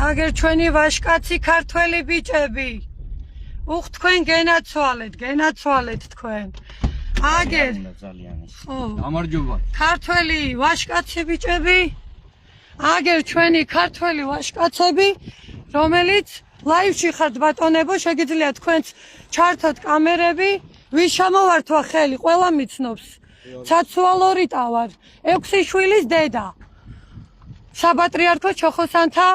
აგერ ჩვენი ვაშკაცი ქართველი ბიჭები. უх თქვენ გენაცვალეთ თქვენ. აგერ გამარჯობა. ქართველი ვაშკაცი ბიჭები. აგერ ჩვენი ქართველი ვაშკაცები, რომელიც ლაივში ხართ ბატონებო, შეგიძლიათ თქვენც ჩართოთ კამერები. ვის ჩამოვართვა ხელი, ყველა მიცნობს. ცაცუალო რიტა ვარ, 6 შვილის დედა. საპატრიარქო ჩოხოსანთა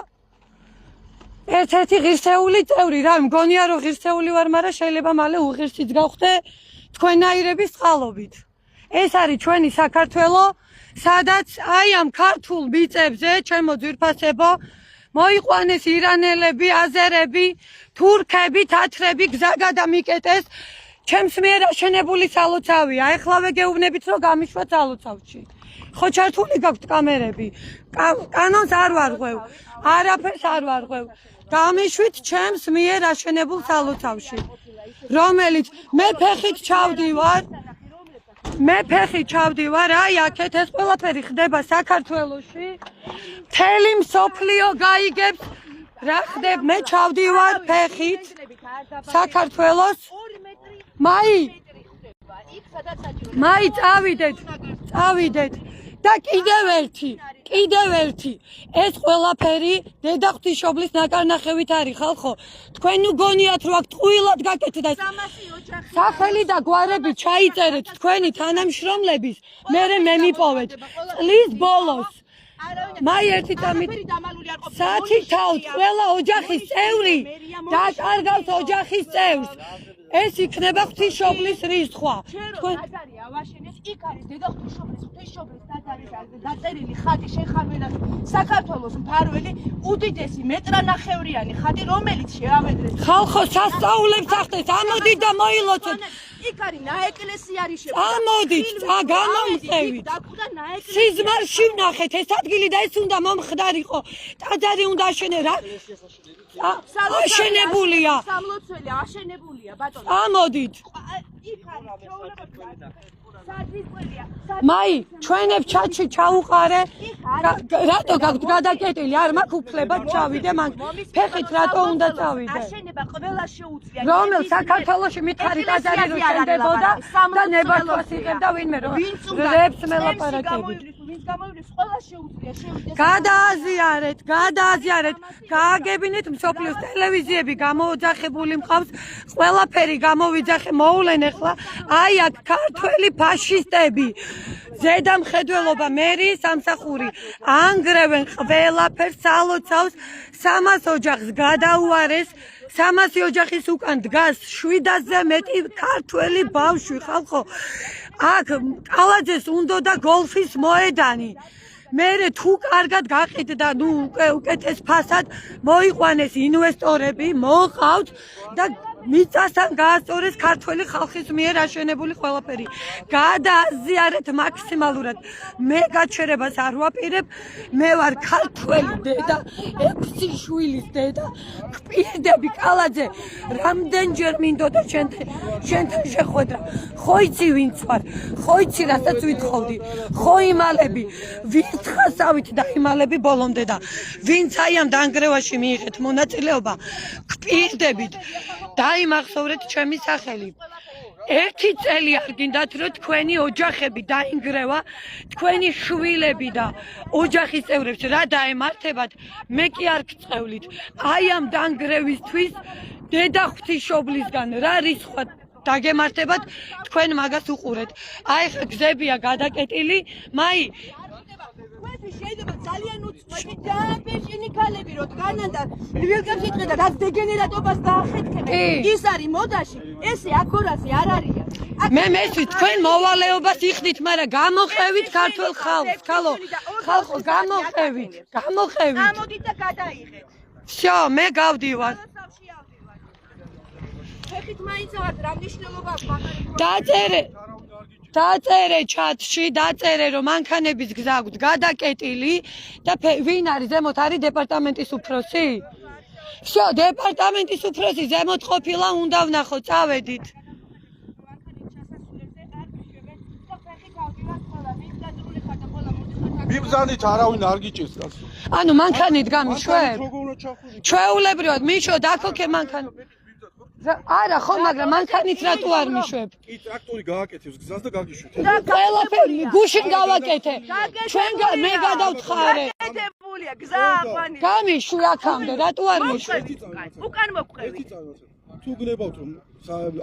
ერთ-ერთი ღირსეული წევრი, რა მგონია რომ ღირსეული ვარ, მაგრამ შეიძლება მალე უღირსიც გავხდე თქვენაირების წყალობით. ეს არის ჩვენი საქართველო, სადაც აი ამ ქართულ მიწებზე, ჩემო ძვირფასებო, მოიყვანეს ირანელები, აზერები, თურქები, თათრები, გზა გადამიკეტეს. ჩემს მიერ აშენებული სალოცავია. ეხლავე გეუბნებით რომ გამიშვათ სალოცავში. ხო ჩართული გაქვთ კამერები. კანონს არ ვარღვევ, არაფერს არ ვარღვევ. გამიშვით ჩემს მიერ აშენებულ სალოცავში, რომელიც მე ფეხით ჩავდივარ, აი აქეთ ეს ყველაფერი ხდება საქართველოში. მთელი მსოფლიო გაიგებს რა ხდება, მე ჩავდივარ ფეხით საქართველოს. მაი წავიდეთ და კიდევ ერთი ეს ყველაფერი დედა ღვთისმშობლის ნაკარნახევით არის ხალხო. თქვენ უგონიათ რომ აქ ტყუილად გაკეთდა სახელი და გვარები ჩაიწერეთ თქვენი თანამშრომლების, მერე მე მიპოვეთ წლის ბოლოს. მაი ერთი წამით საათი თავს ყველა ოჯახის წევრი დაკარგავს ოჯახის წევრს. ეს იქნება ღვთისმშობლის რისხვა. თქვენ ავაშენეს იქ არის დედა ღვთისმშობლის დაწერილი ხატი შეხარველად საქართველოს მფარველი უდიდესი მეტრანახევრიანი ხატი, რომელიც შეავედრეს ხალხო სასწაულებს ახდენს. ამოდით და მოილოცოთ. იქ არის ნაეკლესიარი ამოდით, გამომწევით. სიზმარში ვნახეთ ეს ადგილი და ეს უნდა მომხდარიყო. ტაძარი უნდა აშენე რა. აშენებულია. სამლოცველი აშენებულია ბატონო. ამოდით. მაი, ჩვენებ ჩატში ჩაუყარე. რატო გაქვთ გადაკეტილი? არ მაქვს უფლება ჩავიდე, მან ფეხით რატო უნდა წავიდე? აშენება ყველა შეუძლია. რომელ საქართველოში მითხარი ტაძარი რო შენდებოდა და ნებართვას იღებდა ვინმე რომ რებს მელაპარაკებით. ყველა შეუძლია. გადააზიარეთ, გააგებინეთ მსოფლიოს ტელევიზიები გამოოძახებული მყავს, ყველაფერი გამოვიძახე, მოვლენ ახლა. აი აქ ქართველი ფაშისტები, ზედამხედველობა, მერიის სამსახური ანგრევენ ყველაფერს, სალოცავს, 300 ოჯახს გადაუარეს. 300 ოჯახის უკან დგას 700-ზე მეტი ქართველი ბავშვი ხალხო. აქ კალაძეს უნდოდა გოლფის მოედანი. მერე თუ კარგად გაყიდდა, ნუ უკეთეს ფასად მოიყვანეს ინვესტორები, მოყავთ და მიწასთან გაასწორეს ქართველი ხალხის მიერ აშენებული ყველაფერი. გადააზიარეთ მაქსიმალურად. მე გაჩერებას არ ვაპირებ. მე ვარ ქართველი დედა, 6 შვილის დედა. გპირდები კალაძე, რამდენჯერ მინდოდა შენთან შეხვედრა. ხო იცი ვინც ვარ, ხო იცი რასაც ვითხოვდი, ხო იმალები, ვინც ხასავით დაიმალები ბოლომდე და ვინც აი ამ დანგრევაში მიიღეთ მონაწილეობა. გპირდებით დაიმახსოვრეთ ჩემი სახელი. 1 წელი არ გინდათ რომ თქვენი ოჯახები დაინგრევა, თქვენი შვილები და ოჯახის წევრებს რა დაემართებათ, მე კი არ გწევლით. აი ამ დანგრევისთვის დედა ღვთისმშობლისგან რა რისხვა დაგემართებათ, თქვენ მაგას უყურეთ. აი ხა გზებია გადაკეტილი, მაი შეიძლება ძალიან უცბად დააფეშინი ქალები რო დგანან და ვილკებს იტყდა რაც დეგენერატობას დაახეთქებენ. ის არის მოდაში, ესე აქორასი არ არია. მე მესვით თქვენ მოვალეობას იხდით, მაგრამ გამოყევით ქართულ ხალხს, ხალხო გამოყევით. ამოდით და გადაიღეთ. всё, მე გავდივარ. ფეხით მაინც ვარ, რა მნიშვნელობა აქვს მაგარი. დაწერე ჩატში, დაწერე რომ მანქანების გზა აქვს გადაკეტილი და ვინ არის ზემოთ, არის დეპარტამენტის უფროსი? всё, დეპარტამენტის უფროსი ზემოთ ყოფილა, უნდა ვნახო, წავედით. მიბზანით არავინ არ გიჭირს კაცო. ანუ მანქანით გამიშვებ? როგორ უნდა ჩახური? ჩვეულებრივად მიშო დაქოქე მანქანი. არა ხო, მაგრამ მანქანით რატო არ მიშვებ? კი ტრაქტორი გააკეთებს გზას და გაგიშვით. ყველაფერი გუშინ გავაკეთე. ჩვენ მე გადავთხარე. ეთებულია გზა აყვანი. გამიშვი აქამდე, რატო არ მიშვებ? უკან მოვყევი. ერთი წამოწე. თუ გნებავთ რომ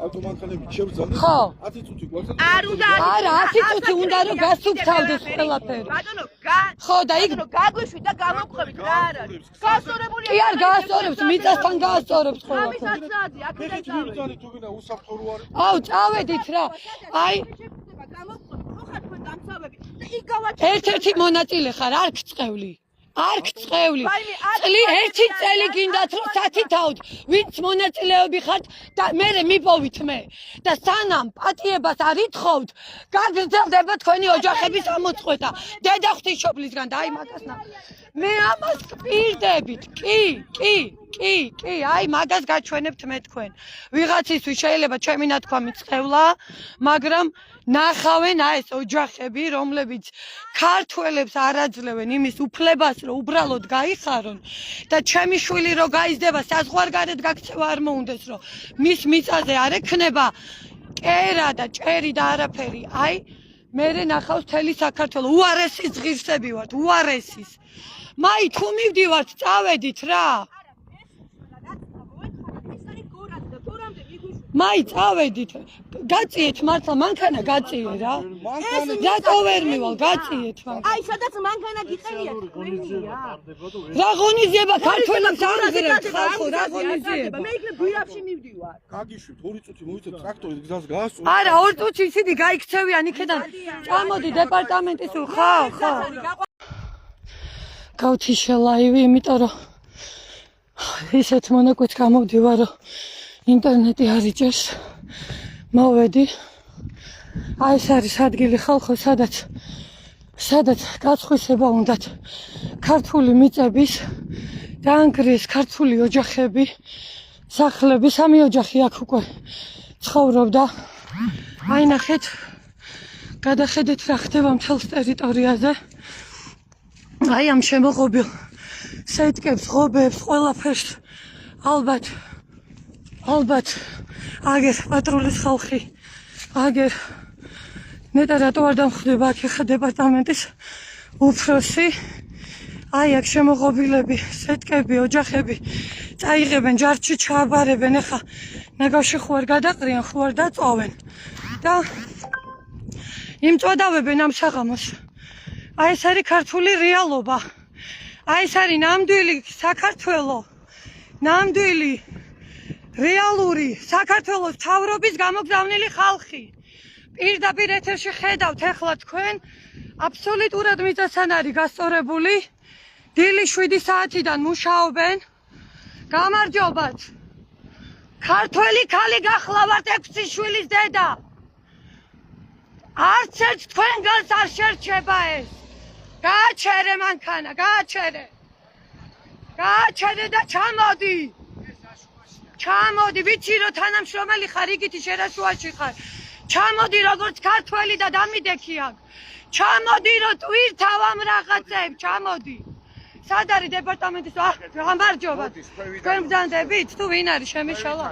ავტომანქანებით შევძალდეთ, ხო. 10 წუთი გვაქვს. არ უნდა არა, 10 წუთი უნდა რომ გასუფთავდეს ყველაფერი. ბატონო, ხო და იქ გაგვიშვით და გამოვყევით რა არ არის. გასწორებულია. კი არ გაასწორებს, მიწასთან გაასწორებს ამის ყველაფერი. აცადი, აქედან ერთი მიბზანით თუ გინდა უსაფრთხო რო არის. აუ, წავედით რა. აი, ერთ-ერთი მონაწილე ხარ, არ გწყევლი. არ გწყევლი. ერთი წელი გინდათ რომ სათითაოდ, ვინც მონაწილეები ხართ და მე მიპოვით მე. და სანამ პატიებას არ ითხოვთ, გაგრძელდება თქვენი ოჯახების ამოწყვეტა. დედა ღვთისმშობლისგან და აი მაგას ნა. მე ამას გპირდებით. კი, აი მაგას გაჩვენებთ მე თქვენ. ვიღაცისთვის შეიძლება ჩემი ნათქვამი წყევლა, მაგრამ ნახავენ აი ეს ოჯახები, რომლებიც ქართველებს არ აძლევენ იმის უფლებას, რომ უბრალოდ გაიხარონ და ჩემი შვილი რო გაიზრდება საზღვარგარეთ გაქცევა არ მოუნდეს, რომ მის მიწაზე არ ექნება კერა და ჭერი და არაფერი. აი მე ნახავს თელი საქართველო, უარესის ღირსები ვართ, უარესის. მაი თუ მივდივართ, წავედით რა. მაი წავედით. გაწიეთ მართლა მანქანა გაწიე რა. რატო ვერ მივალ, გაწიეთ მანქანა. აი სადაც მანქანა გიყენია თქვენია. რა ღონისძიება ქართველებს აღძრებთ ხალხო, რა ღონისძიება. მე იქნებ გვირაბში მივდივარ. გაგიშვით 2 წუთი მოვიწევთ ტრაქტორით გზას გაასწორეთ. არა, 2 წუთი ისინი გაიქცევიან იქიდან. წამოდი დეპარტამენტის ხო. გავთიშე ლაივი, იმიტომ რომ ისეთ მონაკვეთს გამოვდივარ, რომ ინტერნეტი არ იჭერს. მოვედი. აი ეს არის ადგილი ხალხო, სადაც გაწხვისება უნდათ ქართული მიწების დაანგრიეს ქართული ოჯახები, სახლები, 3 ოჯახი აქ უკვე ცხოვრობდა. აი ნახეთ, გადახედეთ რა ხდება მთელს ტერიტორიაზე. აი ამ შემოღობილ სეტკებს, ღობებს, ყველაფერს ალბათ აგერ პატრულის ხალხი, აგერ ნეტა რატო არ დამხვდება აქ ხა დეპარტამენტის უფროსი. აი აქ შემოღობილები, სეტკები, ოჯახები წაიღებენ, ჯარში ჩააბარებენ, ეხა ნაგავში ხო არ გადაყრიან, ხო არ დაწოვენ და იმწოდავებენ ამ საღამოს. აი ეს არის ქართული რეალობა. აი ეს არის ნამდვილი საქართველო, ნამდვილი რეალური საქართველოს მთავრობის გამოგზავნილი ხალხი. პირდაპირ ეთერში ხედავთ ახლა თქვენ, აბსოლუტურად მიწასთან არის გასწორებული. დილის 7 საათიდან მუშაობენ. გამარჯობათ. ქართველი ქალი გახლავართ 6 შვილის დედა. არც ერთ თქვენგანს არ შერჩება ეს. გააჩერე მანქანა, გააჩერე და ჩამოდი. ჩამოდი, ვიცი რომ თანამშრომელი ხარ, იგითი შერაშუაში ხარ. ჩამოდი როგორც ქართველი და დამიდექი აქ. ჩამოდი რომ ტვირთავ ამ რაღაცებს, ჩამოდი. სად არის დეპარტამენტის გამარჯობათ. თქვენ ბრძანდებით თუ ვინ არის შემიშალა?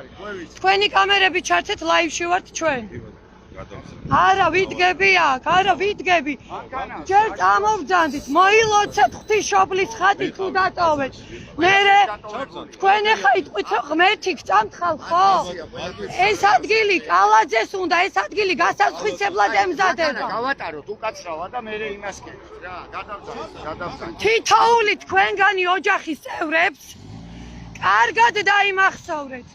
თქვენი კამერები ჩართეთ, ლაივში ვართ ჩვენ. არა ვიდგები აქ, არა ვიდგები. ჯერ წამოვბრძანდით, მოილოცეთ ღვთისმშობლის ხატი თუ დატოვეთ. მერე თქვენ ახლა იტყვით რომ ღმერთი გწამთხალ ხო? ეს ადგილი კალაძეს უნდა, ეს ადგილი გასასხვისებლად ემზადება. გავატაროთ უკაცრავა და მე იმას კეთებ რა, გადავწყვეტ. თითოეული თქვენგანი ოჯახის წევრებს კარგად დაიმახსოვრეთ.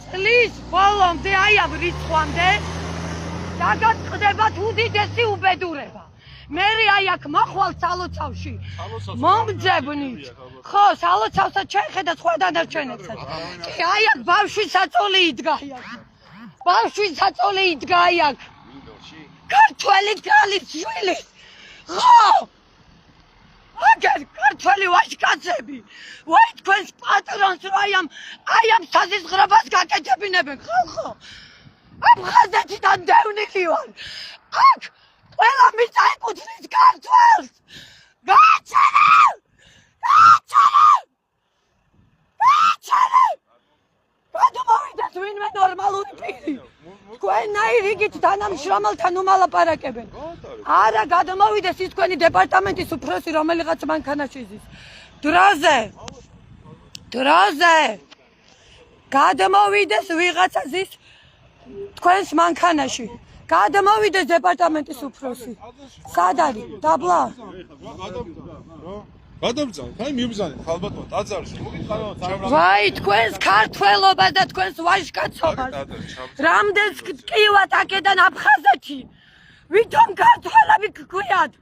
წლის ბოლომდე აი ამ რიცხვამდე დაგაწყდებათ უდიდესი უბედურება. მე აი აქ მოხვალ სალოცავში მომძებნით. ხო, სალოცავსაც შეხედა სხვა დანარჩენებსაც. კი, აი აქ ბავშვის საწოლი იდგა აქ. ბავშვის საწოლი იდგა აქ. ქართველი ქალის შვილი. ხო! აგერ ქართველი ვაჟკაცები. ვაი თქვენს პატრონს რომ აი ამ საზიზღრებას გაკეთებინებენ ხალხო. აფხაზეთიდან დევნილი ვარ. აქ ყველა მიწა ეკუთვნის ქართველს. გადმოვიდეთ ვინმე ნორმალური პირი. თქვენნაირ რიგით თანამშრომელთან უმალაპარაკებენ. არა, გადმოვიდეს ის თქვენი დეპარტამენტის უფროსი, რომელიღაც მანქანაში ზის. დროზე. გადმოვიდეს ვიღაცა ზის თქვენს მანქანაში. გადმოვიდეს დეპარტამენტის უფროსი. სად არის? დაბლა. გადამბრძანეთ, აი მიბრძანეთ, ხალბატონო, ტაძარში. ვაი, თქვენს ქართველობა და თქვენს ვაჟკაცობას. რამდენს ტკივათ აქედან აფხაზეთი. ვითომ ქართველები გქვიათ?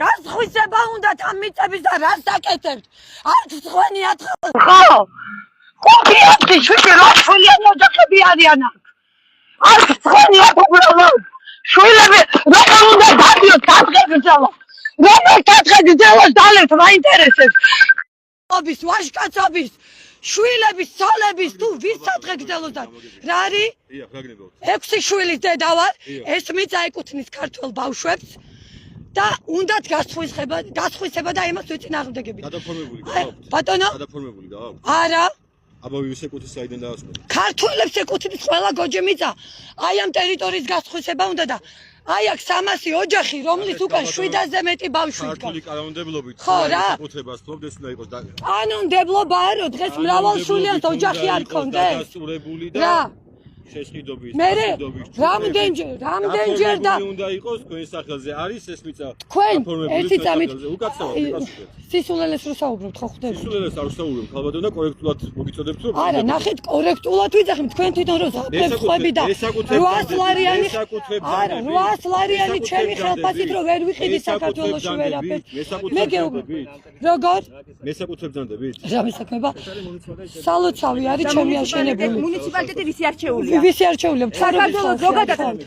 გასხვისება უნდათ ამ მიწების და რას აკეთებთ? არც თქვენი ათხალ. ხო. კოპიატი შვილი როხლიანი ოჯახები არიან აქ. არც თქვენი აქ უბრალოდ. შვილები როგორ უნდა დადიოთ კაცგებიძალა. Robert Tatkhadze დალეთ მაინტერესებს. ობის ვაჟკაცობის, შვილების, ცოლების თუ ვის სადღე გძელოდათ? რა არის? 6 შვილის დედა ვარ. ეს მიწა ეკუთვნის ქართველ ბავშვებს და უნდათ გასხვისება და იმას ვეწინააღმდეგებით. გადაფორმებული გააქვთ? ბატონო? გადაფორმებული გააქვთ? არა. აბა ვის ეკუთვნის საიდან დაასრულეთ? ქართველებს ეკუთვნის ყველა გოჯე მიწა. აი ამ ტერიტორიის გასხვისება უნდა და აი აქ 300 ოჯახი, რომლის უკან 700-ზე მეტი ბავშვი დგას. ქართული კანონმდებლობით ხო რა. ეკუთვნება ფლობდეს უნდა იყოს და კანონმდებლობა არო დღეს მრავალშვილიან ოჯახი არ გქონდეს. დასწურებული და რა. შესყიდობის. მე რამდენჯერ და უნდა იყოს თქვენ სახელზე არის ეს მიწა. თქვენ ერთი წამით უკაცრავად იკასუხეთ. სისულელეს რო საუბრობთ ხო ხვდებით? სისულელეს არ ვსაუბრობ, ხალბატონო და კორექტულად მოგიწოდებთ რომ არა, ნახეთ კორექტულად ვიძახით, თქვენ თვითონ რო ზაფხულებს ხვები და 800 ლარიანი არა, 800 ლარიანი ჩემი ხელფასით რო ვერ ვიყიდი საქართველოში ვერაფერს. მე გეუბნები. როგორ? მესაკუთრებდანდებით? რა მესაკუთრება? სალოცავი არის ჩემი აშენებული. მუნიციპალიტეტი ვისი არჩეულია? ვისი არჩეულია? საქართველოს რო გადაწყობთ?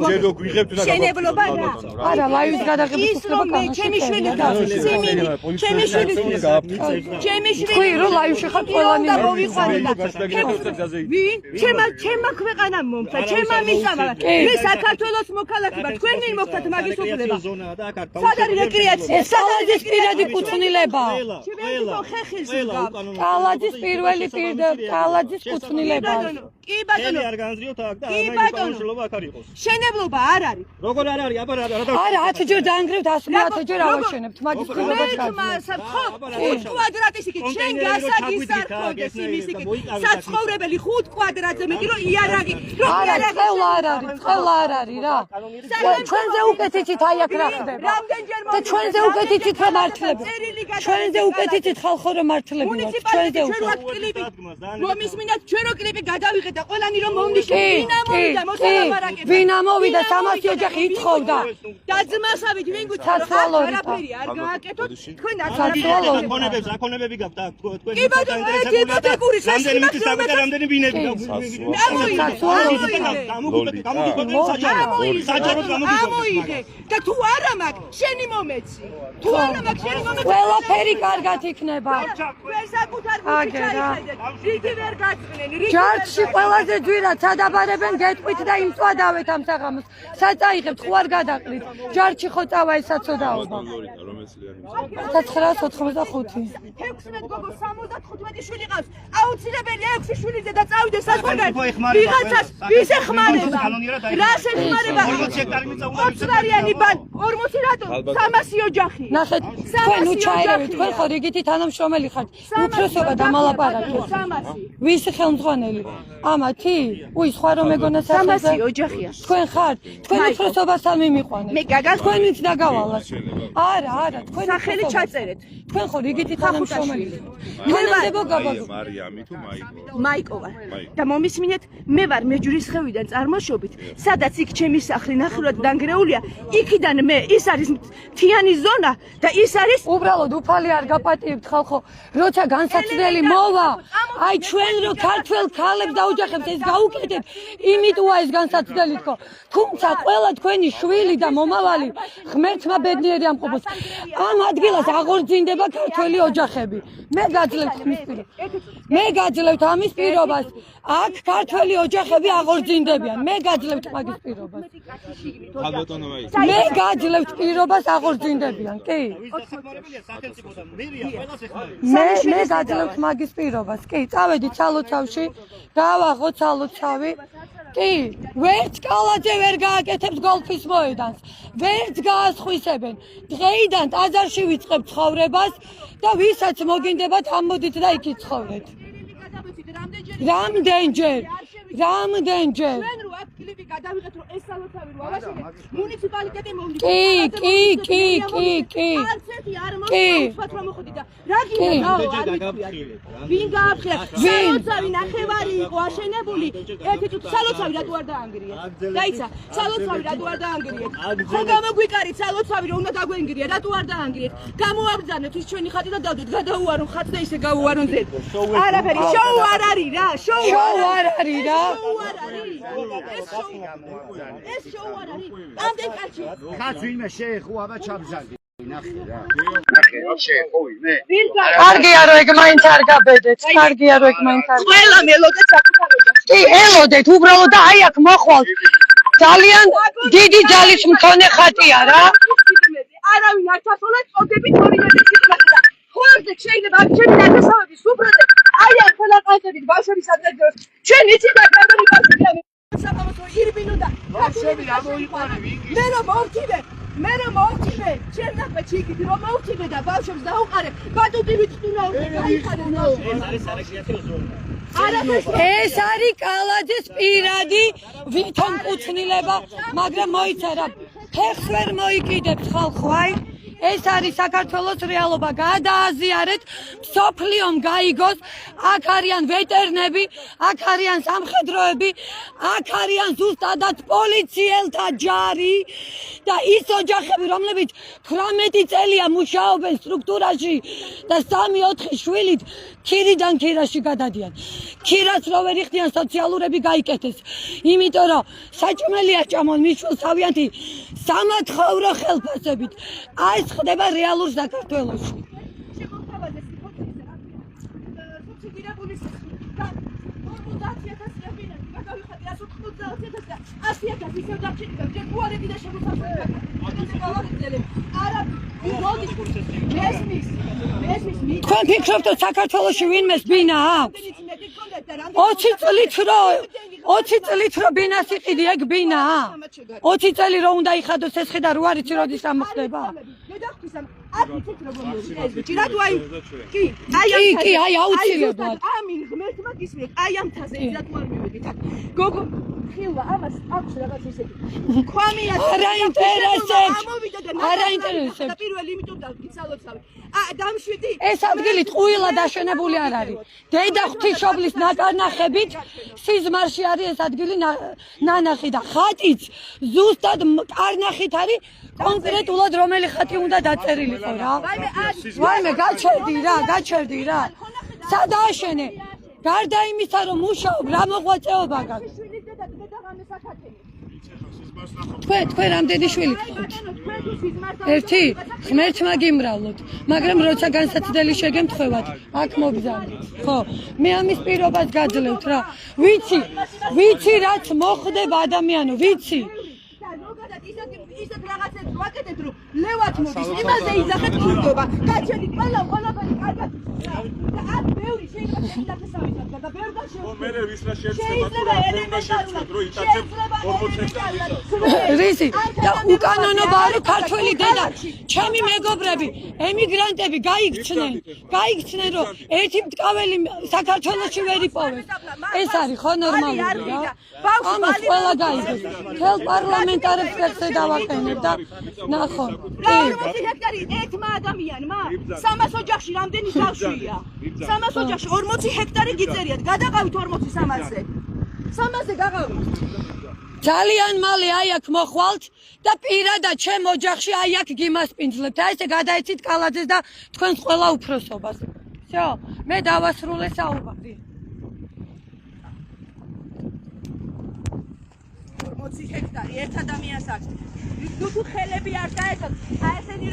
ჯერ რო გვიღებთ და შენებლობა რა? არა, ლაივის გადაღების უფლება ისრომი, ჩემი შვილი და სიმინი, ჩემი შვილი. თქვი რომ ლაივში ხარ ყველანი და მოვიყვანე და ვინ? ჩემმა ქვეყანა მომცა, ჩემმა მისამა. მე საქართველოს მოქალაქე ვარ, თქვენ ვინ მოგთათ მაგის უფლება? სად არის რეკრეაცია? ეს კალაძის პირადი კუთვნილება. ხეხილს გაგ. კალაძის პირველი კალაძის კუთვნილება. კი ბატონო. არ განზრიოთ აქ და კი, არა ბატონო. კანონშრომლობა აქ არ იყოს. შენებლობა არ არის. როგორ არ არის? აბა რა არა, 10 ჯერ დაანგრევთ, 100 ჯერ ავაშენებთ. მაგის პირობას გაძლევთ. ხო, 5 კვადრატის იქით შენ გასაგის არ ხონდეს იმის იქით. საცხოვრებელი 5 კვადრატზე მეტი რომ იარაღი, რომ არა, იარაღი ყველა არ არის, ყველა არ არის რა. ჩვენზე უკეთიცით აი აქ რა ხდება. და ჩვენზე უკეთიცით რა მართლები. ჩვენზე უკეთიცით ხალხო რა მართლები ვართ. ჩვენზე უკეთიცით. მომისმინეთ ჩვენ რო კლიპი გადავიღეთ და ყველანი რომ მომნიშნეთ. ვინ ამოვიდა მოსალაპარაკებლად? ვინ ამოვიდა 300 ოჯახი ითხოვდა. და ძმასავით ვინ საცვალოა. არაფერი არ გააკეთოთ. თქვენ საცვალოა. აკონებები გაქვთ აქ თქვენ. კი ბატონო, ერთი იპოთეკური რამდენი მიწის საკუთარ რამდენი ბინები გაქვთ. ამოიღე და თუ არა მაგ შენი მომეცი. თუ არა მაგ შენი მომეცი. ყველაფერი კარგად იქნება. თქვენ საკუთარ გულში ჩაიხედეთ. რიგი ვერ გაწყნენ. ჯარჯში ყველაზე ძვირად სადაბარებენ გეტყვით და იმწვადავეთ ამ საღამოს. საწაიღებთ ხო არ გადაყრით. ჯარჯში ხო წავა ეს საწოდაობა. 1995. 16 გოგო 75 შვილი ყავს. აუცილებელია 6 შვილიზე და წავიდეს საზღვარგან. ვიღაცას ვის ეხმარება? რას ეხმარება? 40 ჰექტარი მიწა უნდა 20 ლარიანი ბან 40 რატო? 300 ოჯახი. ნახეთ, თქვენ უჩაირებით, თქვენ ხო რიგითი თანამშრომელი ხართ. უფროსობა დამალაპარაკეთ. 300. ვის ხელმძღვანელი? ამათი? უი, სხვა რომ მეგონა 300 ოჯახია. თქვენ ხართ? თქვენ უფროსობას არ მიმიყვანეთ. მე გაგას თქვენიც დაგავალათ. არა, თქვენ სახელი ჩაწერეთ. თქვენ ხო რიგითი თანამშრომელი ხართ. თანამდებო გაბაგო. მარიამი თუ მაიკო ვარ. და მომისმინეთ, მე ვარ მეჯურის ხევიდან წარმოშობით, სადაც იქ ჩემი სახლი ნახევრად დანგრეულია. იქიდან მე ის არის მთიანი ზონა და ის არის უბრალოდ უფალი არ გაპატიებთ ხალხო, როცა განსაცდელი მოვა, აი ჩვენ რო ქართველ ქალებს და ოჯახებს ეს გაუკეთეთ, იმიტოა ეს განსაცდელი თქო. თუმცა ყველა თქვენი შვილი და მომავალი ღმერთმა ბედნიერი ამყოფოს. ამ ადგილას აღორძინდება ქართველი ოჯახები. მე გაძლევთ ამის პირობას. აქ ქართველი ოჯახები აღორძინდებიან. მე გაძლევთ მაგის პირობას. მე გაძლევთ პირობას აღორძინდებიან. კი. მე გაძლევთ მაგის პირობას. კი, წავედით სალოცავში, გავაღოთ სალოცავი. კი, ვერც კალაძე ვერ გააკეთებს გოლფის მოედანს. ვერც გაასხვისებენ. დღეიდან ტაძარში ვიწყებთ ცხოვრებას და ვისაც მოგინდებათ ამოდით და იქ იცხოვრეთ. რამდენჯერ? ჩვენ რო აქ კლიპი გადავიღეთ რომ ეს სალოცავი რო ავაშენეთ მუნიციპალიტეტი მომდით კი არც ერთი არ მოსვათ რომ მოხდი და რა გინდა ვინ გააფრთხილეთ სალოცავი ნახევარი იყო აშენებული ერთი წუთი სალოცავი რატო არ დაანგრიეთ დაიცა სალოცავი რატო არ დაანგრიეთ ხო გამოგვიკარით სალოცავი რომ უნდა დაგვენგრია რატო არ დაანგრიეთ გამოაბრძანეთ ის ჩვენი ხატი და დავდეთ გადაუარონ ხატს და ისე გავუარონ ზედ არაფერი შოუ არ არის რა შოუ არ არის რა ეს შოუ არ არის ამდენ კაცი კაც ვინმე შეეხოა და ჩაბზარდი ნახე რა ნახე რა შეეხო ვინმე კარგია რომ ეგ მაინც არ გაბედეთ კარგია რომ ეგ მაინც არ ყველა მელოდეთ საკუთარ ოჯახში კი ელოდეთ უბრალოდ და აი აქ მოხვალთ ძალიან დიდი ძალის მქონე ხატია რა არავინ არ ჩასულეთ წოდებით ორინები სიტყვაზე ხوارზე შეიძლება აქ ჩემი ნათესავების უბრალოდ აი ამ ხელაკანებით ბავშვების ადგილას ჩვენ იცით და გამდენი ბავშვია საფამოსო ირბინოდა ბავშვები რა მოიყვანე ვინგი მე რომ მოვთიმე ჩვენ ნახვეჩი იქით რომ მოვთიმე და ბავშვებს დაუყარე ბატუტი ვიწტუნა გაიხადე ეს არის კალაძის პირადი ვითომ კუთვნილება მაგრამ მოიწერა ფეხს ვერ მოიკიდებს ხალხო აი ეს არის საქართველოს რეალობა გადააზიარეთ მსოფლიომ გაიგოს აქ არიან ვეტერნები აქ არიან სამხედროები აქ არიან ზუსტადად პოლიციელთა ჯარი და ის ოჯახები რომლებიც 18 წელია მუშაობენ სტრუქტურაში და 3-4 შვილით ქირიდან ქირაში გადადიან ქირას რო ვერ იხდიან სოციალურები გაიკეთეს იმიტომ რომ საჭმელია ჭამონ მის შვილს თავიანთი სამათხოვრო ხელფასებით აი ხდება რეალურ საქართველოში. თქვენ ფიქრობთ რომ საქართველოში ვინმეს ბინა აქვს? 20 წლით რო ბინას იყიდი ეგ ბინაა? 20 წელი რო უნდა იხადოს ეს ხი და რო არის როდის ამხდება? კი აი აუცილებლად ამინ ღმერთმა გისმენთ აი ამ თაზე რატო არ მივედით აქ გოგო ხილვა ამას აქვს რაღაც ისეთი ქვამია არა ინტერესებს არა ინტერესებს და პირველი იმიტომ დავგიცალოცავი დამშვიდი ეს ადგილი ტყუილად აშენებული არ არის დედა ღვთისმშობლის ნაკარნახებით სიზმარში არის ეს ადგილი ნანახი და ხატიც ზუსტად კარნახით არის კონკრეტულად რომელი ხატი უნდა დაწერილიყო რა ვაიმე გაჩერდი რა სად ააშენე გარდა იმისა რომ მუშაობ რა მოღვაწეობა გაქვს თქვენ რამდენი შვილი გყავთ ერთი ღმერთმა გიმრავლოთ მაგრამ როცა განსაცდელი შეგემთხვევათ აქ მოგზავნით ხო მე ამის პირობას გაძლევთ რა ვიცი რაც მოხდება ადამიანო ვიცი ისეთ რაღაცებს ვაკეთებთ რომ ლევათ მოდის იმაზე იძახეთ გულდობა გაჩენით ყველაფერი კარგად და აქ ბევრი შეიძლება შედახესავით და ბევრი და შეიძლება ელემენტარულად რომ იტაცებ 40 ჰექტარს რისი და უკანონოა რომ ქართველი დედა ჩემი მეგობრები ემიგრანტები გაიქცნენ რომ ერთი მტკაველი საქართველოში ვერ იპოვეს ეს არის ხო ნორმალური რა ამას ყველა გაიგოს თელ პარლამენტარებს ფეხზე დავაყენებ და ნახო 40 ჰექტარი ერთმა ადამიანმა 300 ოჯახში რამდენი ბავშვია 300 ოჯახში 40 ჰექტარი გიწერიათ გადაყავით 43-ზე 300-ზე გაყავით ძალიან მალე აი აქ მოხვალთ და პირადად ჩემ ოჯახში აი აქ გიმასპინძლებთ აი ესე გადაეცით კალაძეს და თქვენს ყველა უფროსობას всё მე დავასრულე საუბარი 40 ჰექტარი ერთ ადამიანს აქვს ნუ თუ ხელები არ დაეცოთ აი ესენი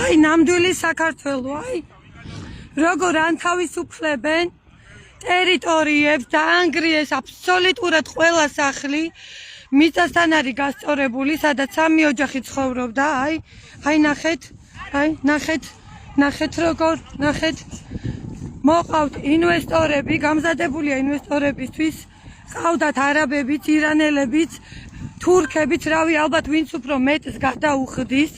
აი ნამდვილი საქართველო, აი როგორ ანთავისუფლებენ ტერიტორიებს, დაანგრიეს აბსოლუტურად ყველა სახლი, მიწასთან არის გასწორებული, სადაც სამი ოჯახი ცხოვრობდა, აი ნახეთ როგორ, ნახეთ მოყავთ ინვესტორები, გამზადებულია ინვესტორებისთვის, ყავდათ არაბებიც, ირანელებიც, თურქებიც, რავი, ალბათ ვინც უფრო მეტს გადაუხდის,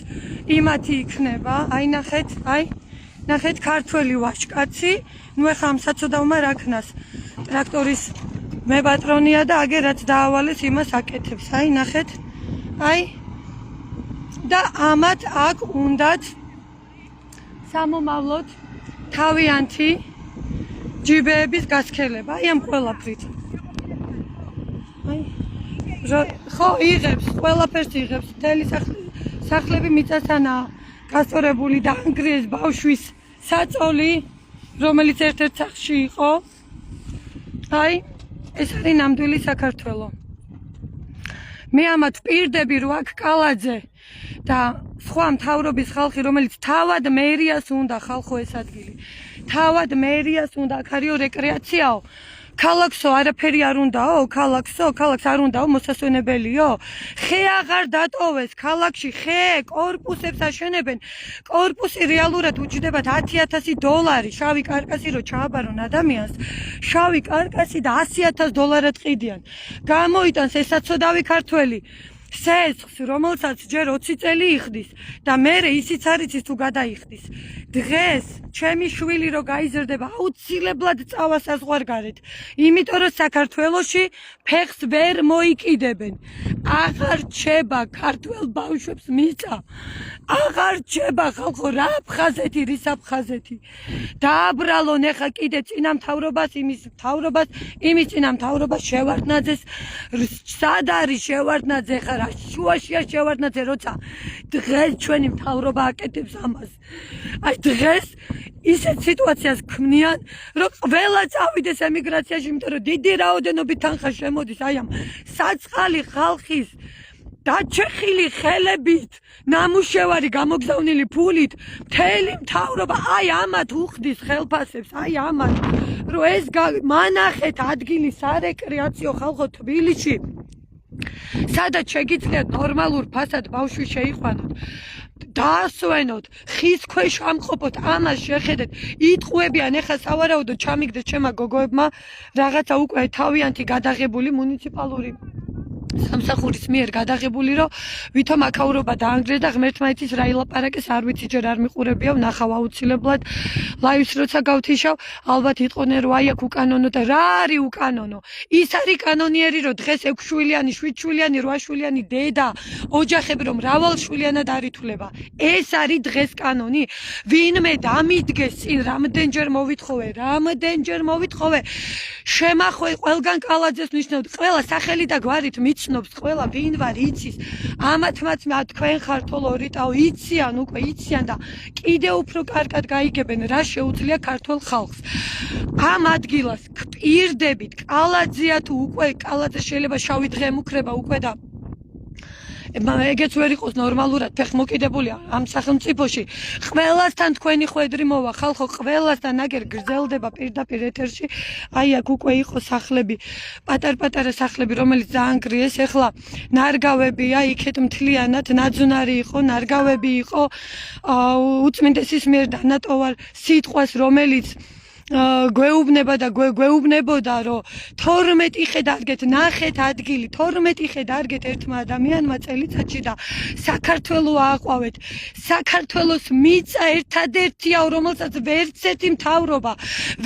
იმათი იქნება, აი ნახეთ ქართველი ვაჟკაცი, ნუ ეხლა ამ საცოდავმა რაქნას ტრაქტორის მებატრონია და აგერ რაც დაავალეს იმას აკეთებს, აი ნახეთ, აი და ამათ აქ უნდათ სამომავლოდ თავიანთი ჯიბეების გასქელება, აი ამ ყველაფრით. აი ხო იღებს, ყველაფერს იღებს, მთელი სახლები მიწასთანაა გასწორებული და ანგრიეს ბავშვის საწოლი, რომელიც ერთ-ერთ სახლში იყო. აი ეს არის ნამდვილი საქართველო. მე ამათ ვპირდები, რომ აქ კალაძე და სხვა მთავრობის ხალხი, რომელიც თავად მერიას უნდა ხალხო ეს ადგილი. თავად მერიას უნდა, აქ არისო რეკრეაციაო. ქალაქსო არაფერი არ უნდაო, ქალაქს არ უნდაო მოსასვენებელიო. ხე აღარ დატოვეს ქალაქში, ხე კორპუსებს აშენებენ. კორპუსი რეალურად უჯდებათ $10,000, შავი კარკასი რო ჩააბარონ ადამიანს, შავი კარკასი და $100,000 ყიდიან. გამოიტანს ეს საცოდავი ქართველი სესხს, რომელსაც ჯერ 20 წელი იხდის და მერე ისიც არ იცის თუ გადაიხდის. დღეს ჩემი შვილი რო გაიზრდება, აუცილებლად წავა საზღვარგარეთ, იმიტომ რომ საქართველოში ფეხს ვერ მოიკიდებენ. აღარ რჩება ქართველ ბავშვებს მიწა. აღარ რჩება ხალხო, რა აფხაზეთი, რის აფხაზეთი. დააბრალონ ეხა კიდე წინა მთავრობას, იმის წინა მთავრობას შევარდნაძეს, სად არის შევარდნაძე ხა რა შუაშია შევარდნაძე, როცა დღეს ჩვენი მთავრობა აკეთებს ამას. აი დღეს ისეთ სიტუაციას ქმნიან, რომ ყველა წავიდეს ემიგრაციაში, იმიტომ რომ დიდი რაოდენობით თანხა შემოდის აი ამ საწყალი ხალხის დაჩეხილი ხელებით, ნამუშევარი გამოგზავნილი ფულით, მთელი მთავრობა აი ამათ უხდის ხელფასებს, აი ამათ, რომ ეს მანახეთ ადგილი სარეკრეაციო ხალხო თბილისში, სადაც შეგიძლიათ ნორმალურ ფასად ბავშვი შეიყვანოთ. დაასვენოთ, ხის ქვეშ ამყოფოთ, ამას შეხედეთ, იტყუებიან, ეხლა სავარაუდოდ ჩამიგდეს ჩემმა გოგოებმა რაღაცა უკვე თავიანთი გადაღებული მუნიციპალური სამსახურის მიერ გადაღებული, რომ ვითომ აქაურობა დაანგრიეს და ღმერთმა იცის რა ილაპარაკეს, არ ვიცი, ჯერ არ მიყურებია, ვნახავ აუცილებლად ლაივს როცა გავთიშავ, ალბათ იტყოდნენ რომ აი აქ უკანონო და რა არის უკანონო? ის არის კანონიერი, რომ დღეს 6 შვილიანი, 7 შვილიანი, 8 შვილიანი დედა, ოჯახები რომ მრავალშვილიანად არ ითვლება. ეს არის დღეს კანონი? ვინმე დამიდგეს წინ, რამდენჯერ მოვითხოვე, შემახვე ყველგან კალაძეს ნიშნავთ, ყველა სახელი და გვარით მიცნობს, ყველა ვინ ვარ იცის. ამათმაც თქვენ ხართ ლორიტაო, იციან და კიდე უფრო კარგად გაიგებენ რა შეუძლია ქართულ ხალხს. ამ ადგილას გპირდებით, კალაძეა თუ უკვე კალაძე შეიძლება შავი დღე მუქრება უკვე და ეგეც ვერ იყოს ნორმალურად ფეხმოკიდებული ამ სახელმწიფოში. ყველასთან თქვენი ხვედრი მოვა, ხალხო, ყველასთან აგერ გრძელდება პირდაპირ ეთერში. აი აქ უკვე იყო სახლები, პატარ-პატარა სახლები, რომელიც დაანგრიეს, ეხლა ნარგავებია, იქეთ მთლიანად ნაძვნარი იყო, ნარგავები იყო, უწმინდესის მიერ დანატოვარ სიტყვას, რომელიც გვეუბნება და გვეუბნებოდა, რომ 12 ხე დარგეთ, ნახეთ ადგილი, 12 ხე დარგეთ ერთმა ადამიანმა წელიწადში და საქართველო აყვავეთ. საქართველოს მიწა ერთადერთია, რომელსაც ვერც ერთი მთავრობა,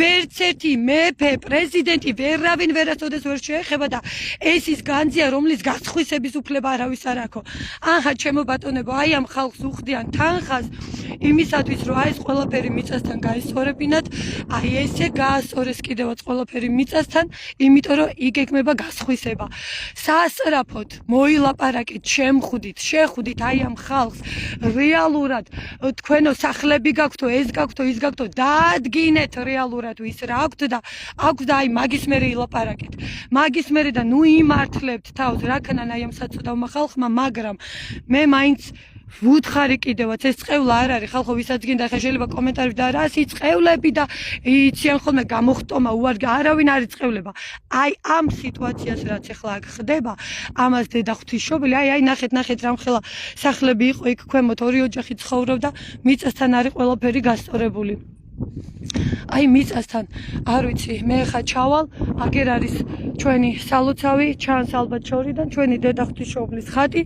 ვერც ერთი მეფე, პრეზიდენტი, ვერავინ ვერასოდეს ვერ შეეხება და ეს ის განძია, რომლის გასხვისების უფლება არავის არ აქვს. აჰა, ჩემო ბატონებო, აი ამ ხალხს უხდიან თანხას იმისათვის, რომ აი ეს ყველაფერი მიწასთან გაესწორებინათ, აი ესე გაასწორეს კიდევაც ყველაფერი მიწასთან, იმიტომ რომ იგეგმება გასხვისება. სასწრაფოდ მოილაპარაკეთ, შეხვდით აი ამ ხალხს რეალურად თქვენო სახლები გაქვთო, ეს გაქვთო, ის გაქვთო, დაადგინეთ რეალურად ვის რა აქვთ და აი მაგის მერე ილაპარაკეთ. მაგის მერე და ნუ იმართლებთ თავს რაკნან აი ამ საწოდავმა ხალხმა, მაგრამ მე მაინც ვუთხარი კიდევაც ეს წყევლა არ არის ხალხო ვისაც გინდა ხა შეიძლება კომენტარით და რა ის წყევლები და იციან ხოლმე გამოხტომა უარგი არავინ არ იწყევლება აი ამ სიტუაციას რაც ახლა აქ ხდება ამას დედა ღვთისმშობელი აი ნახეთ რამხელა სახლები იყო იქ ქვემოთ ორი ოჯახი ცხოვრობდა მიწასთან არის ყველაფერი გასწორებული აი მიწასთან არ ვიცი მე ხა ჩავალ აგერ არის ჩვენი სალოცავი ჩანს ალბათ შორიდან ჩვენი დედა ღვთისმშობლის ხატი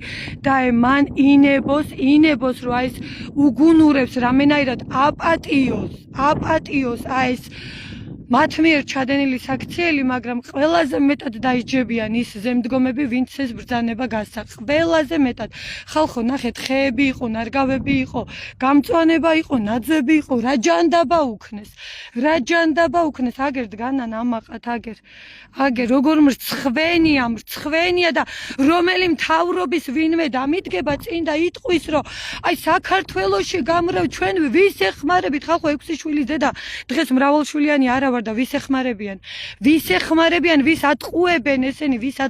და მან ინებოს რომ აი ეს უგუნურებს რამენაირად აპატიოს აი ეს მათ მიერ ჩადენილი საქციელი, მაგრამ ყველაზე მეტად დაიჯებიან ის ზემდგომები, ვინც ეს ბრძანება გასცა. ყველაზე მეტად. ხალხო, ნახეთ, ხეები იყო, ნარგავები იყო, გამწვანება იყო, ნაძვები იყო, რა ჯანდაბა უქნეს. აგერ დგანან ამაყად, აგერ როგორ მრცხვენია და რომელი მთავრობის ვინმე დამიდგება წინ და იტყვის, რომ აი საქართველოში გამრავ ჩვენ ვის ეხმარებით, ხალხო 6 შვილის დედა, დღეს მრავალშვილიანი არა და ვის ეხმარებიან, ვის ატყუებენ ესენი,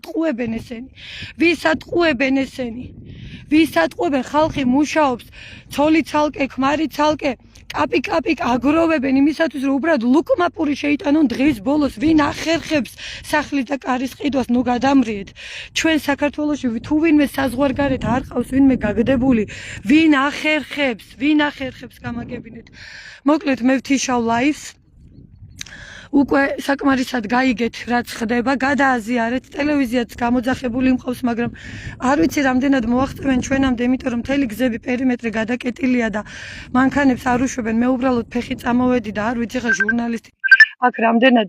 ვის ატყუებენ, ხალხი მუშაობს, ცოლი ცალკე, ქმარი ცალკე, კაპიკ აგროვებენ იმისათვის, რომ უბრალოდ ლუკმაპური შეიტანონ დღის ბოლოს, ვინ ახერხებს სახლის და კარის ყიდვას, ნუ გადამრიეთ. ჩვენ საქართველოში თუ ვინმე საზღვარგარეთ არ ყავს, ვინმე გაგდებული, ვინ ახერხებს გამაგებინეთ. მოკლედ მე ვთიშავ ლაივს. უკვე საკმარისად გაიგეთ რაც ხდება, გადააზიარეთ, ტელევიზიაც გამოძახებული მყავს, მაგრამ არ ვიცი რამდენად მოახწევენ ჩვენამდე, იმიტომ რომ მთელი გზები პერიმეტრი გადაკეტილია და მანქანებს არ უშვებენ. მე უბრალოდ ფეხი წამოვედი და არ ვიცი ხა ჟურნალისტი აქ რამდენად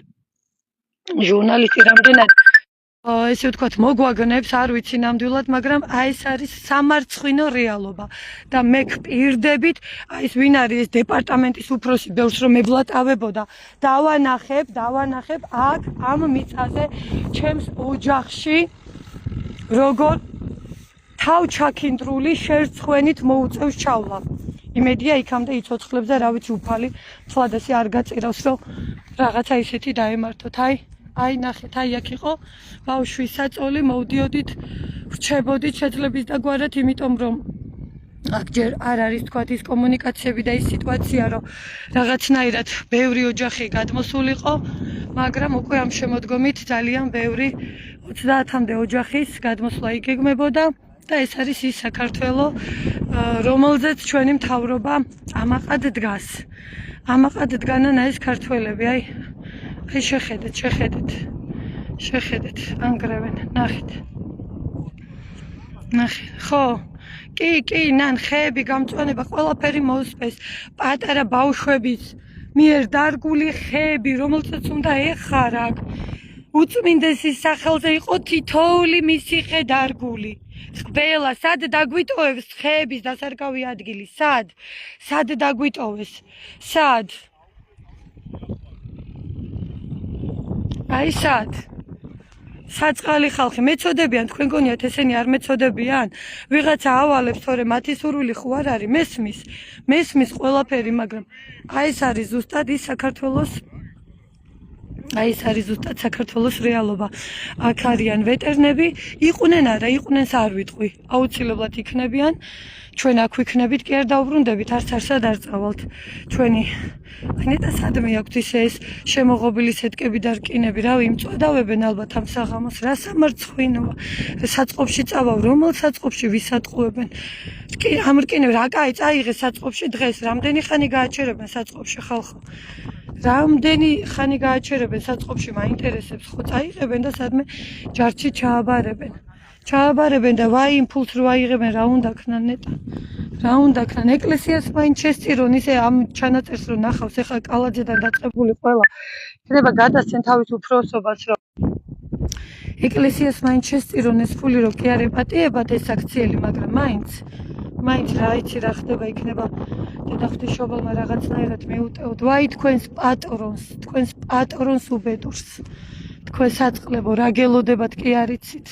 ესე ვთქვათ მოგვაგნებს, არ ვიცი ნამდვილად, მაგრამ აი ეს არის სამარცხვინო რეალობა და მე გპირდებით, აი ეს ვინ არის ეს დეპარტამენტის უფროსი, ბევრს რომ ევლატავებოდა, დავანახებ აქ ამ მიწაზე, ჩემს ოჯახში, როგორ თავჩაქინდრული შერცხვენით მოუწევს ჩავლა. იმედია იქამდე იცოცხლებს და რა ვიცი უფალი, თლადასი არ გაწირავს, რომ რაღაცა ისეთი დაემართოთ, აი ნახეთ, აი აქ იყო ბავშვის საწოლი, მოვდიოდით, ვრჩებოდით შეძლების დაგვარად, იმიტომ რომ აქ ჯერ არ არის თქვათ ის კომუნიკაციები და ის სიტუაცია, რომ რაღაცნაირად ბევრი ოჯახი გადმოსულიყო, მაგრამ უკვე ამ შემოდგომით ძალიან ბევრი 30-მდე ოჯახის გადმოსვლა იგეგმებოდა და ეს არის ის საქართველო, რომელზეც ჩვენი მთავრობა ამაყად დგას. ამაყად დგანან ეს ქართველები, აი შეხედეთ, ანგრევენ, ნახეთ, ხო, კი, ნან, ხეები, გამწვანება, ყველაფერი მოუსპეს, პატარა ბავშვების მიერ დარგული ხეები, რომელსაც უნდა ეხარა, უწმინდესის სახელზე იყო თითოეული მისი ხე დარგული. ყველა, სად დაგვიტოვებს ხეების დასარგავი ადგილი, სად დაგვიტოვეს, სად? აი სად? საწყალი ხალხი მეწოდებიან, თქვენ გონიათ ესენი არ მეწოდებიან? ვიღაცა ავალებს, თორე მათი სურვილი ხო არ არის, მესმის ყველაფერი, მაგრამ აი ეს არის ზუსტად ის საქართველოს რეალობა. აქ არიან ვეტერნები, იყვნენ არ ვიტყვი, აუცილებლად იქნებიან. ჩვენ აქ ვიქნებით, კი არ დაუბრუნდებით, არც არ წავალთ. ჩვენი ნეტა სადმე აქვთ ეს შემოღობილი სეტკები და რკინები, რავი, იმწვადავებენ ალბათ ამ საღამოს, რა სამარცხვინოა. საწყობში წავალ, რომელ საწყობში ვისატყუებენ? ამ რკინები რა კაი წაიღეს საწყობში დღეს, რამდენი ხანი გააჩერებენ საწყობში ხალხო? რამდენი ხანი გააჩერებენ საწყობში, მაინტერესებს, ხო წაიღებენ და სადმე ჯარში ჩააბარებენ და ვაი იმ ფულს რო აიღებენ, რა უნდა ქნან ნეტა, რა უნდა ქნან? ეკლესიას მაინც შესწირონ, ისე ამ ჩანაწერს რო ნახავს, ეხლა კალაძედან დაწყებული ყველა იქნება გადასცენ თავის უფროსობას, რომ ეკლესიას მაინც შესწირონ ეს ფული, რომ კი არ ეპატიებათ ეს აქციელი, მაგრამ მაინც რა იცი რა ხდება იქნება დედა ღვთისმშობელმა რაღაცნაირად მიუტევოთ ვაი თქვენს პატრონს უბედურს თქვენ საწყლებო რა გელოდებათ კი არ იცით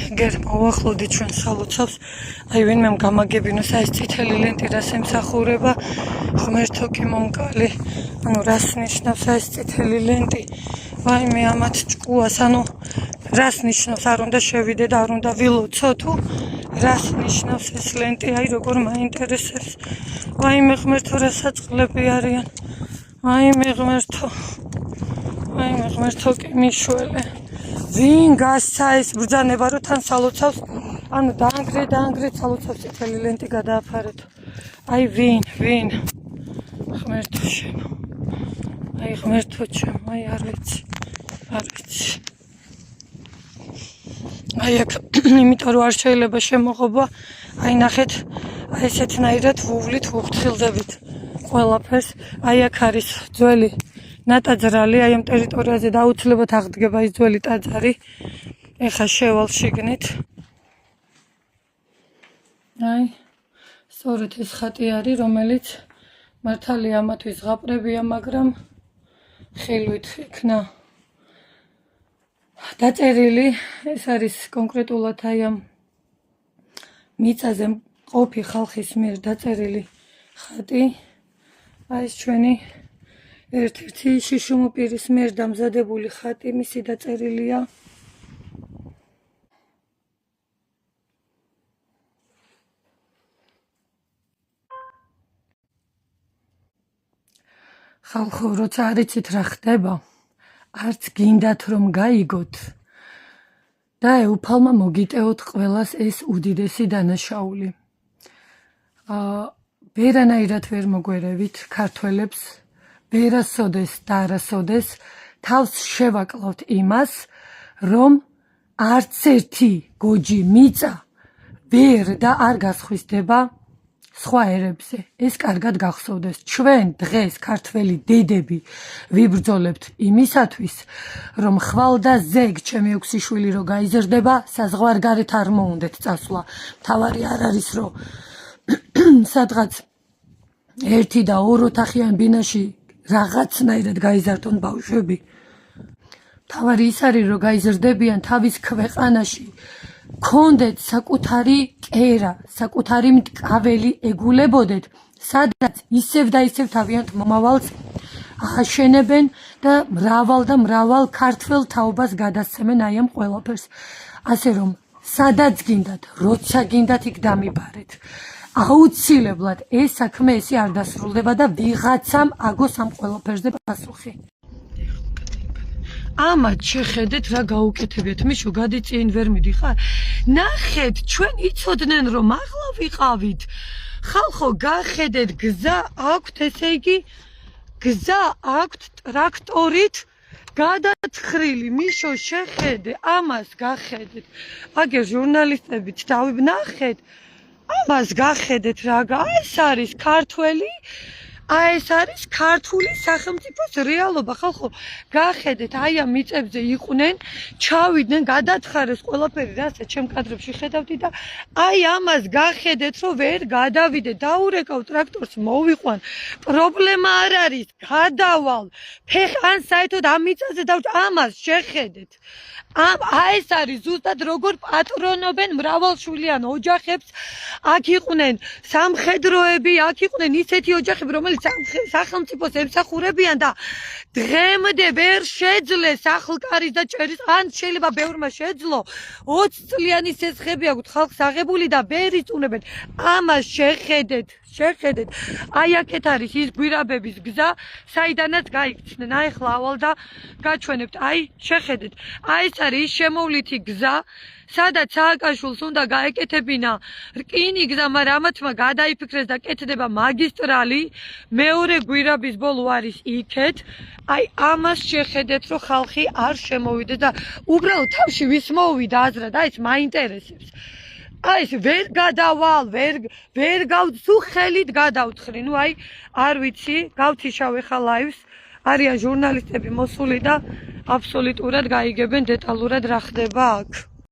ეგერ მოვახლოდით ჩვენ სალოცავს აი ვინმე გამაგებინოს აი ეს წითელი ლენტი რას ემსახურება ღმერთო კი მომკალი ანუ რას ნიშნავს აი ეს წითელი ლენტი ვაიმე ამათ ჭკუას ანუ რას ნიშნავს არ უნდა შევიდე და არ უნდა ვილოცო თუ რას ნიშნავს ეს ლენტი აი როგორ მაინტერესებს ვაიმე ღმერთო რა საწყლები არიან ვაიმე ღმერთო კი მიშველე ვინ გასცა ეს ბრძანება რომ თან სალოცავს ანუ დაანგრეთ სალოცავს წითელი ლენტი გადააფარეთ აი ვინ ღმერთო შემო აი ღმერთო ჩემო აი არ ვიცი აი აქ იმიტომ რომ არ შეიძლება შემოღობა აი ნახეთ აი ესეთნაირად ვუვლით ვუხთხილდებით ყველაფერს აი აქ არის ძველი ნატაძრალი აი ამ ტერიტორიაზე დაუცლებად აღდგება ის ძველი ტაძარი ეხა შევალ შიგნით აი სწორედ ეს ხატი არის რომელიც მართალია ამათვის ზღაპრებია მაგრამ ხელვით იქნა დაწერილი ეს არის კონკრეტულად აი ამ მიწაზე მყოფი ხალხის მიერ დაწერილი ხატი აი ეს ჩვენი ერთ-ერთი შიშუმ პირის მიერ დამზადებული ხატი მისი დაწერილია ხალხო როცა არ იცით რა ხდება არც გინდათ რომ გაიგოთ და ეუფალმა მოგიტეოთ ყველას ეს უდიდესი დანაშაული ვერანაირად ვერ მოგვერევით ქართველებს ვერასოდეს და არასოდეს თავს შევაკლავთ იმას რომ არც ერთი გოჯი მიწა ვერ და არ გასხვისდება სხვა ერებზე ეს კარგად გახსოვდეს ჩვენ დღეს ქართველი დედები ვიბრძოლებთ იმისათვის რომ ხვალ და ზეგ ჩემი 6 შვილი რო გაიზრდება საზღვარგარეთ არ მოუნდეთ წასვლა თავარი არ არის რომ სადღაც ერთი და ორ ოთახიან ბინაში რაღაცნაირად გაიზარდონ ბავშვები თავარი ის არის რომ გაიზრდებიან თავის ქვეყანაში კონდეთ საკუთარი კერა, საკუთარი მტკაველი ეგულებოდეთ, სადაც ისევ და ისევ თავიანთ მომავალს აშენებენ და მრავალ ქართველ თაობას გადასცემენ აი ამ ყველაფერს. ასე რომ, სადაც გინდათ, როცა გინდათ იქ დამიბარეთ. აუცილებლად ეს საქმე ესე არ დასრულდება და ვიღაცამ აგოს ამ ყველაფერზე პასუხი. ამათ შეხედეთ რა გაუკეთებიათ მიშო გადიწინ ვერ მიდიხარ ნახეთ ჩვენ იცოდნენ რომ ახლა ვიყავით ხალხო გახედეთ გზა აქვთ ესე იგი გზა აქვთ ტრაქტორით გადათხრილი მიშო შეხედე ამას გახედეთ აგერ ჟურნალისტებით დავიბნახეთ ამას გახედეთ რა ეს არის ქართველი აი ეს არის ქართული სახელმწიფოს რეალობა ხალხო გახედეთ აი ამ მიწებზე იყვნენ ჩავიდნენ გადათხარეს ყველაფერი რასაც ჩემ კადრებში ხედავდი და აი ამას გახედეთ რომ ვერ გადავიდეთ დაურეკავ ტრაქტორს მოვიყვან პრობლემა არ არის გადავალ ფეხან საერთოდ ამ მიწაზე ამას შეხედეთ აი ეს არის ზუსტად როგორ პატრონობენ მრავალშვილიან ოჯახებს აქ იყვნენ სამხედროები აქ იყვნენ ისეთი ოჯახები რომელიც სახელმწიფოს ემსახურებიან და დღემდე ვერ შეძლეს ახალკარის და ჭერის ან შეიძლება ბევრმა შეძლო 20 წლიანი სესხები აქვთ ხალხს აღებული და ვერ იწუნებენ ამას შეხედეთ აი აქეთ არის ის გვირაბების გზა საიდანაც გაიქცნენ აი ახლა ავალ და გაჩვენებთ აი შეხედეთ აი ეს არის შემოვლითი გზა სადაც სააკაშვილს უნდა გაეკეთებინა რკინიგზა მაგრამ ამათმა გადაიფიქრეს და კეთდება მაგისტრალი მეორე გვირაბის ბოლო არის იქეთ აი ამას შეხედეთ რომ ხალხი არ შემოვიდეს და უბრალოდ თავში ვის მოვიდა აზრად აი ეს მაინტერესებს აი ეს ვერ გადავალ ვერ გავცუ ხელით გადავთხრი ნუ აი არ ვიცი გავთიშავ ხა ლაივს არიან ჟურნალისტები მოსული და აბსოლუტურად გაიგებენ დეტალურად რა ხდება აქ